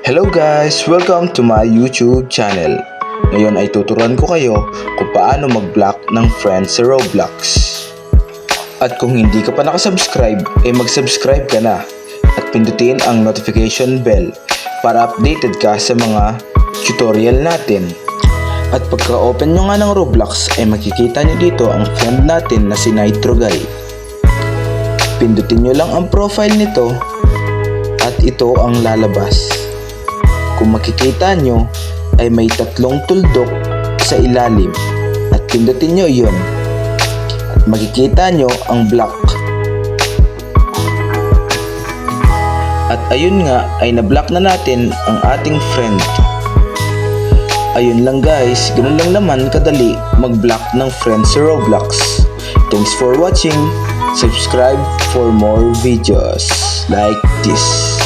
Hello guys! Welcome to my YouTube channel. Ngayon ay tuturuan ko kayo kung paano mag-block ng friends sa Roblox. At kung hindi ka pa nakasubscribe, ay mag-subscribe ka na at pindutin ang notification bell para updated ka sa mga tutorial natin. At pagka-open nyo nga ng Roblox ay makikita nyo dito ang friend natin na si Nitro Guy. Pindutin nyo lang ang profile nito at ito ang lalabas. Kung makikita nyo ay may tatlong tuldok sa ilalim at pindutin nyo iyon at makikita nyo ang block. At ayun nga ay na-block na natin ang ating friend. Ayun lang guys, ganun lang naman kadali mag-block ng friends sa Roblox. Thanks for watching. Subscribe for more videos like this.